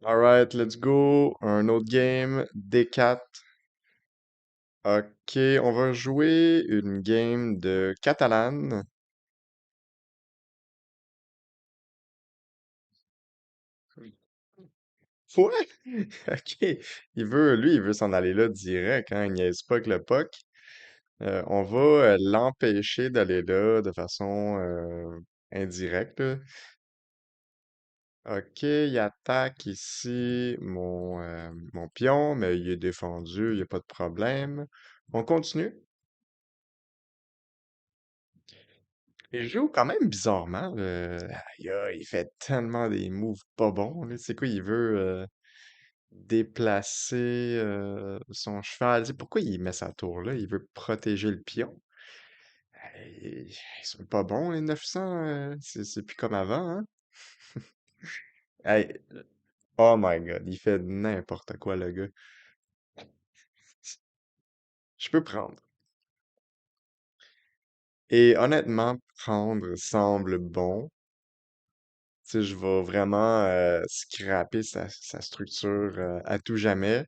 Alright, let's go. Un autre game. D4. Ok, on va jouer une game de Catalane. Ouais! Ok. Il veut s'en aller là direct, hein. Il niaise pas que le puck. On va l'empêcher d'aller là de façon indirecte, là. Ok, il attaque ici mon pion, mais il est défendu, il n'y a pas de problème. On continue. Il joue quand même bizarrement. Aïe, aïe, il fait tellement des moves pas bons, là. C'est quoi, il veut déplacer son cheval. Tu sais, pourquoi il met sa tour là? Il veut protéger le pion. Ils sont pas bons, les 900. C'est plus comme avant, hein? Hey, oh my god, il fait n'importe quoi, le gars. Je peux prendre. Et honnêtement, prendre semble bon. Tu sais, je vais vraiment scraper sa structure à tout jamais.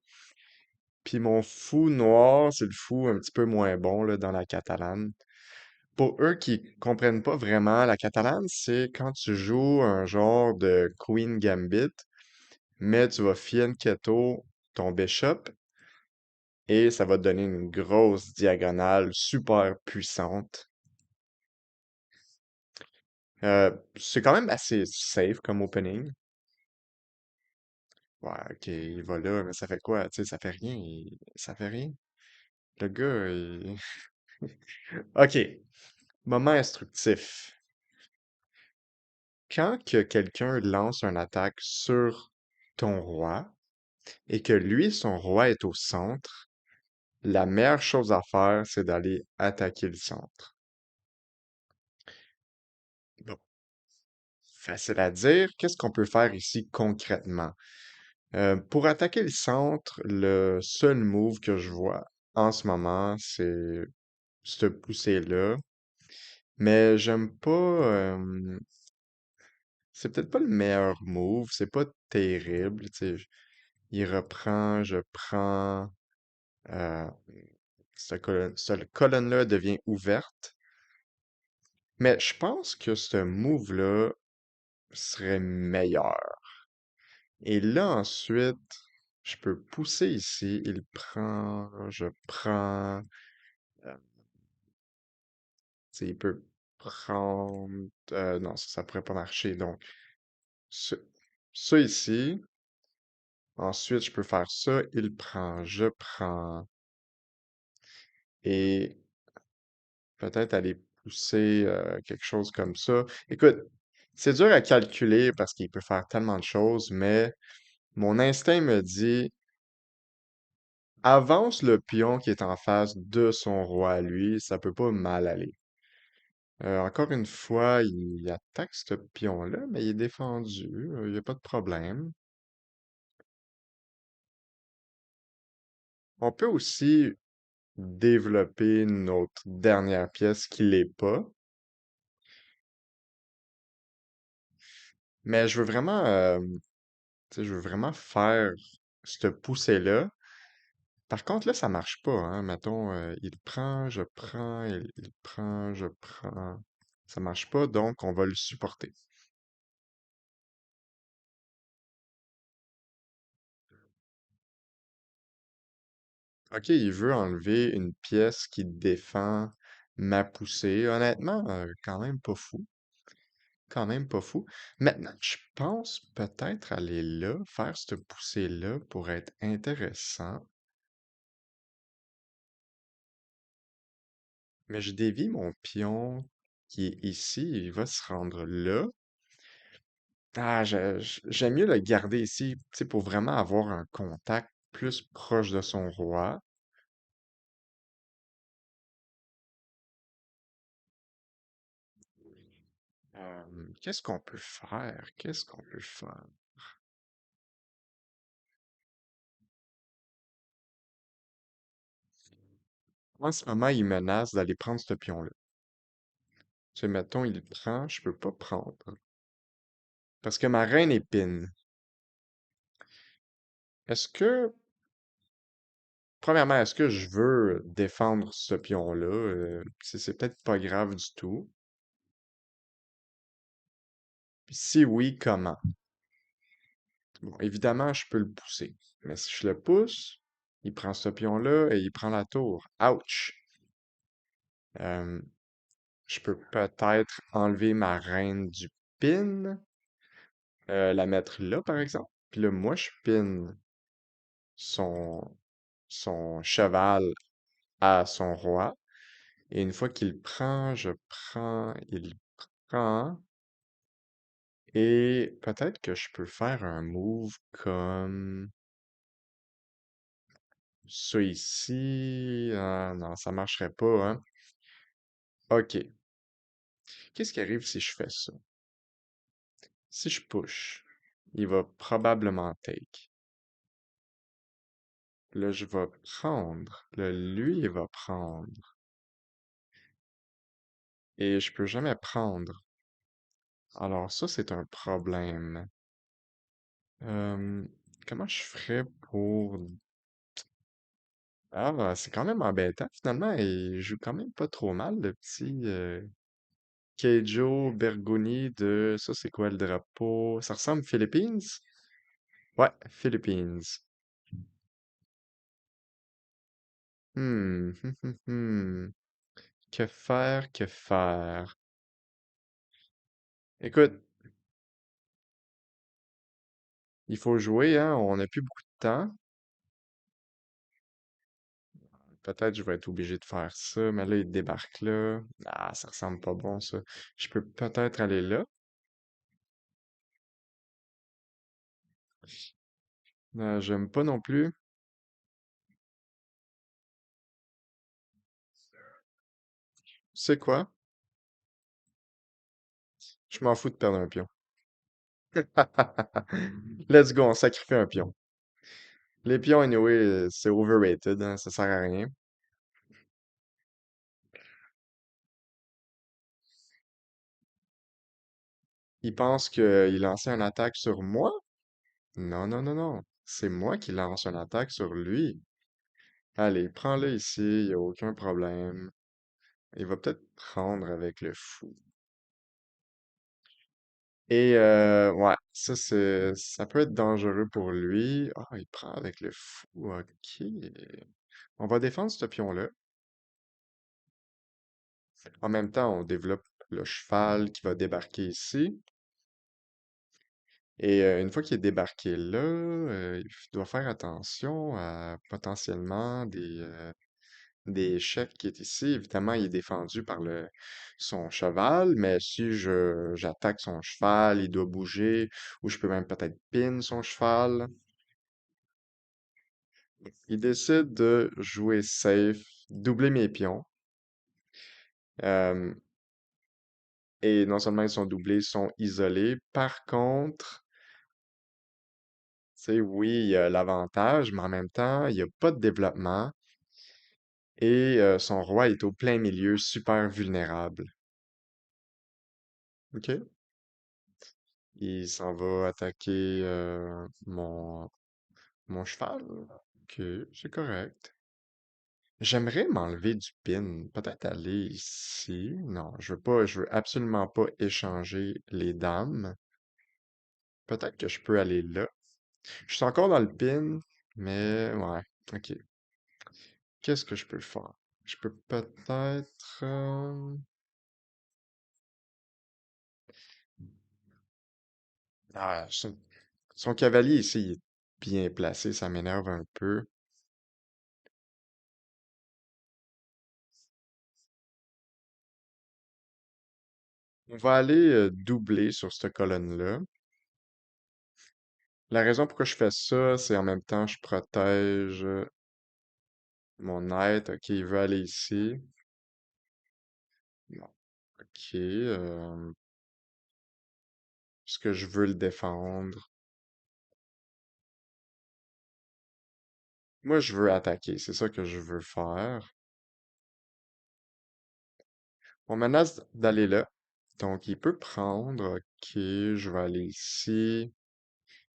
Puis mon fou noir, c'est le fou un petit peu moins bon là, dans la catalane. Pour eux qui comprennent pas vraiment, la catalane, c'est quand tu joues un genre de Queen Gambit, mais tu vas fianchetto ton bishop et ça va te donner une grosse diagonale super puissante. C'est quand même assez safe comme opening. Ouais, ok, il va là, mais ça fait quoi? Tu sais, ça fait rien. Ça fait rien. Le gars, il... Ok, moment instructif. Quand que quelqu'un lance une attaque sur ton roi et que lui, son roi est au centre, la meilleure chose à faire, c'est d'aller attaquer le centre. Bon, facile à dire. Qu'est-ce qu'on peut faire ici concrètement? Pour attaquer le centre, le seul move que je vois en ce moment, c'est ce pousser-là. Mais j'aime pas. C'est peut-être pas le meilleur move. C'est pas terrible. Tu sais, il reprend, je prends. Euh, cette colonne-là devient ouverte. Mais je pense que ce move-là serait meilleur. Et là, ensuite, je peux pousser ici. Il prend, je prends. Tu sais, il peut prendre. Non, ça pourrait pas marcher. Donc, ce- ça ici. Ensuite, je peux faire ça. Il prend, je prends. Et peut-être aller pousser quelque chose comme ça. Écoute, c'est dur à calculer parce qu'il peut faire tellement de choses, mais mon instinct me dit avance le pion qui est en face de son roi à lui, ça peut pas mal aller. Encore une fois, il attaque ce pion-là, mais il est défendu, il n'y a pas de problème. On peut aussi développer notre dernière pièce qui l'est pas, mais je veux vraiment, tu sais, je veux vraiment faire cette poussée-là. Par contre, là, ça marche pas, hein. Mettons, il prend, je prends, il prend, je prends. Ça marche pas, donc on va le supporter. Ok, il veut enlever une pièce qui défend ma poussée. Honnêtement, quand même pas fou. Quand même pas fou. Maintenant, je pense peut-être aller là, faire cette poussée-là pour être intéressant. Mais je dévie mon pion qui est ici, il va se rendre là. Ah, j'aime mieux le garder ici, tu sais, pour vraiment avoir un contact plus proche de son roi. Qu'est-ce qu'on peut faire? Qu'est-ce qu'on peut faire? En ce moment, il menace d'aller prendre ce pion-là. Tu sais, mettons, il le prend, je peux pas prendre. Parce que ma reine épine. Est-ce que, premièrement, est-ce que je veux défendre ce pion-là? C'est peut-être pas grave du tout. Puis si oui, comment? Bon, évidemment, je peux le pousser. Mais si je le pousse, il prend ce pion-là et il prend la tour. Ouch! Euh, je peux peut-être enlever ma reine du pin, la mettre là, par exemple. Puis là, moi, je pin son, son cheval à son roi. Et une fois qu'il prend, il prend. Et peut-être que je peux faire un move comme ça ici. Ah, non, ça marcherait pas, hein. Ok. Qu'est-ce qui arrive si je fais ça? Si je push, il va probablement take. Là, je vais prendre. Là, lui, il va prendre. Et je peux jamais prendre. Alors ça, c'est un problème. Euh, comment je ferais pour... Ah, bah, c'est quand même embêtant finalement. Et il joue quand même pas trop mal, le petit Keijo Bergoni de... Ça, c'est quoi le drapeau? Ça ressemble Philippines? Ouais, Philippines. Hmm. Que faire, que faire? Écoute, il faut jouer, hein? On n'a plus beaucoup de temps. Peut-être je vais être obligé de faire ça, mais là, il débarque là. Ah, ça ressemble pas bon, ça. Je peux peut-être aller là. J'aime pas non plus. C'est quoi? Je m'en fous de perdre un pion. Let's go, on sacrifie un pion. Les pions, anyway, c'est overrated, hein, ça sert à rien. Il pense qu'il lançait une attaque sur moi? Non, non, non, non. C'est moi qui lance une attaque sur lui. Allez, prends-le ici, y a aucun problème. Il va peut-être prendre avec le fou. Et ouais, ça peut être dangereux pour lui. Ah, il prend avec le fou. Ok. On va défendre ce pion-là. En même temps, on développe le cheval qui va débarquer ici. Et une fois qu'il est débarqué là, il doit faire attention à potentiellement des chefs qui est ici. Évidemment, il est défendu par son cheval, mais si j'attaque son cheval, il doit bouger, ou je peux même peut-être pin son cheval. Il décide de jouer safe, doubler mes pions. euh, et non seulement ils sont doublés, ils sont isolés. Par contre, tu sais, oui, il y a l'avantage, mais en même temps, il n'y a pas de développement. Et son roi est au plein milieu, super vulnérable. OK? Il s'en va attaquer mon cheval. OK, c'est correct. J'aimerais m'enlever du pin. Peut-être aller ici. Non, je veux absolument pas échanger les dames. Peut-être que je peux aller là. Je suis encore dans le pin, mais ouais. OK. Qu'est-ce que je peux faire? Je peux peut-être... Ah, son cavalier ici, il est bien placé, ça m'énerve un peu. On va aller doubler sur cette colonne-là. La raison pourquoi je fais ça, c'est en même temps je protège mon être. Ok, il veut aller ici. Non. Ok, est-ce que je veux le défendre? Moi, je veux attaquer, c'est ça que je veux faire. On menace d'aller là. Donc, il peut prendre. Ok, je vais aller ici.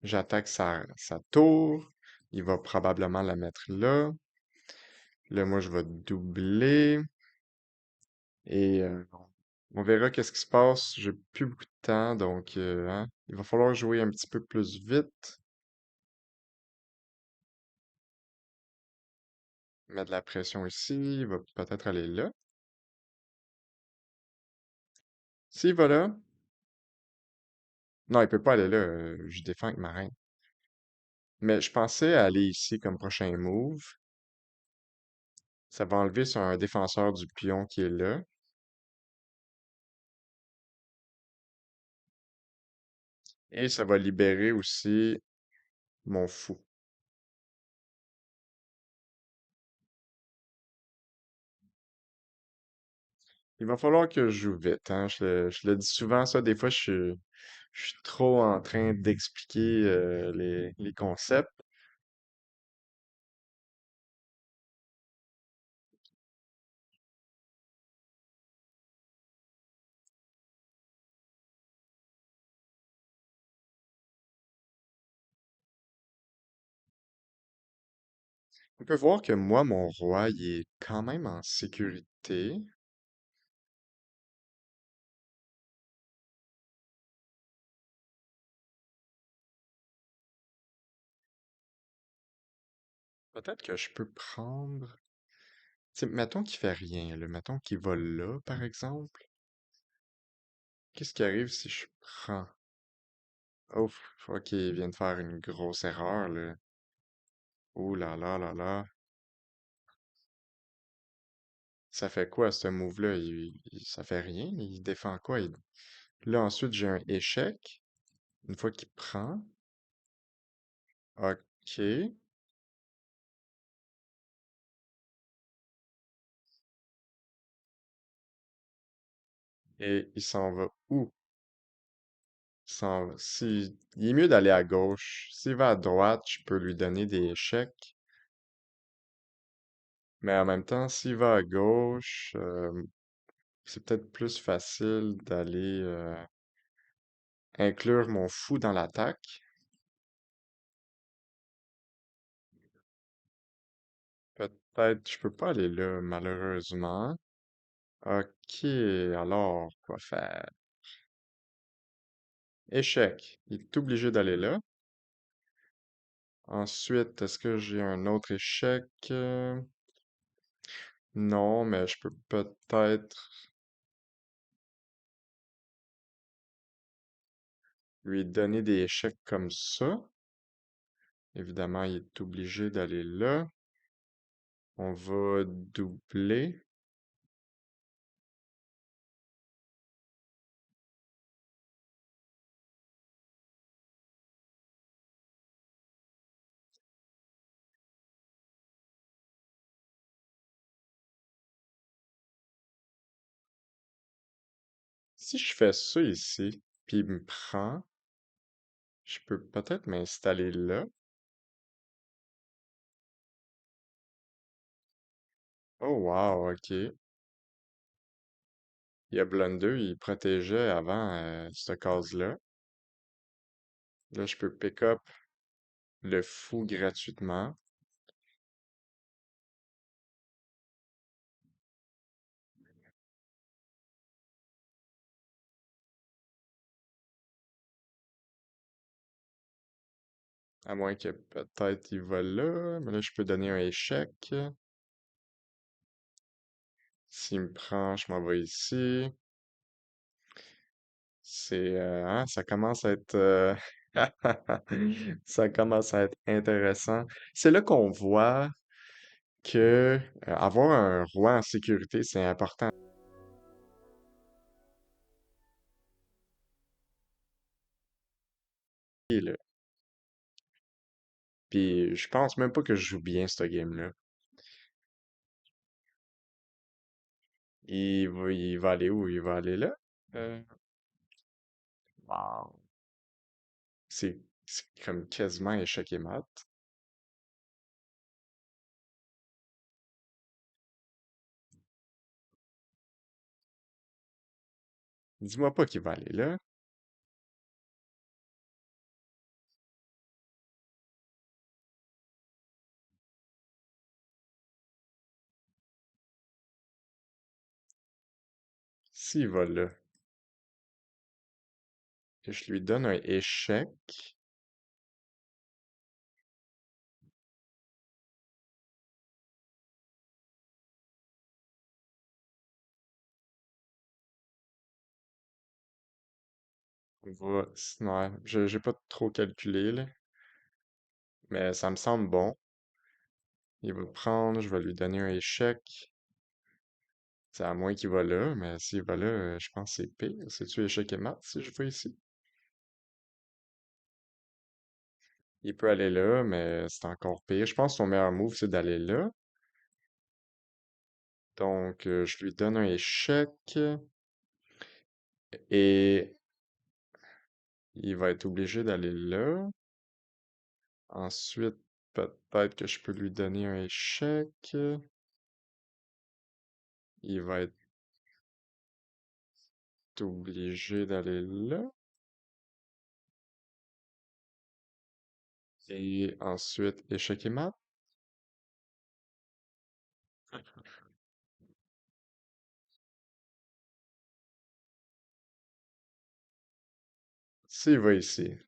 J'attaque sa tour. Il va probablement la mettre là. Là, moi, je vais doubler. Et on verra qu'est-ce qui se passe. J'ai plus beaucoup de temps, donc hein, il va falloir jouer un petit peu plus vite. Mettre de la pression ici. Il va peut-être aller là. S'il va là. Non, il peut pas aller là. Je défends avec ma reine. Mais je pensais aller ici comme prochain move. Ça va enlever sur un défenseur du pion qui est là. Et ça va libérer aussi mon fou. Il va falloir que je joue vite, hein. Je le dis souvent, ça. Des fois, je suis trop en train d'expliquer les concepts. On peut voir que moi, mon roi, il est quand même en sécurité. Peut-être que je peux prendre... Tu sais, mettons qu'il fait rien, là. Mettons qu'il va là, par exemple. Qu'est-ce qui arrive si je prends? Oh, ok, il vient de faire une grosse erreur, là. Oh là là là là. Ça fait quoi, ce move-là? Ça fait rien? Il défend quoi? Là, ensuite, j'ai un échec. Une fois qu'il prend. Ok. Et il s'en va où? Il est mieux d'aller à gauche. S'il va à droite, je peux lui donner des échecs. Mais en même temps, s'il va à gauche, c'est peut-être plus facile d'aller inclure mon fou dans l'attaque. Peut-être, je peux pas aller là, malheureusement. Ok, alors, quoi faire? Échec. Il est obligé d'aller là. Ensuite, est-ce que j'ai un autre échec? Non, mais je peux peut-être lui donner des échecs comme ça. Évidemment, il est obligé d'aller là. On va doubler. Si je fais ça ici, puis il me prend, je peux peut-être m'installer là. Oh wow, ok. Il y a Blunder, il protégeait avant cette case-là. Là, je peux pick up le fou gratuitement. À moins que peut-être il va là. Mais là, je peux donner un échec. S'il me prend, je m'en vais ici. Hein, ça commence à être ça commence à être intéressant. C'est là qu'on voit que avoir un roi en sécurité, c'est important, là. Puis je pense même pas que je joue bien ce game-là. Il va aller où? Il va aller là? Euh, wow. C'est comme quasiment échec et mat. Dis-moi pas qu'il va aller là. S'il va là, et je lui donne un échec, on va... Ouais, j'ai pas trop calculé, là, mais ça me semble bon. Il va prendre, je vais lui donner un échec. C'est à moins qu'il va là, mais s'il va là, je pense que c'est pire. C'est-tu échec et mat si je vais ici? Il peut aller là, mais c'est encore pire. Je pense que son meilleur move, c'est d'aller là. Donc, je lui donne un échec et il va être obligé d'aller là. Ensuite, peut-être que je peux lui donner un échec. Il va être obligé d'aller là. Et ensuite, échec et mat. S'il va ici,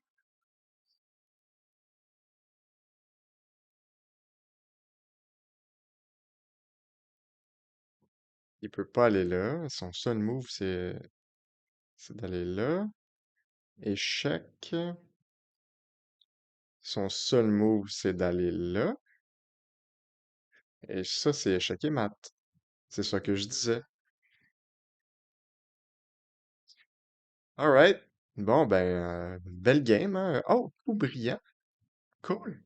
il peut pas aller là. Son seul move, c'est d'aller là. Échec. Son seul move, c'est d'aller là. Et ça, c'est échec et mat. C'est ça que je disais. Alright. Bon, ben, belle game, hein? Oh, coup brillant. Cool.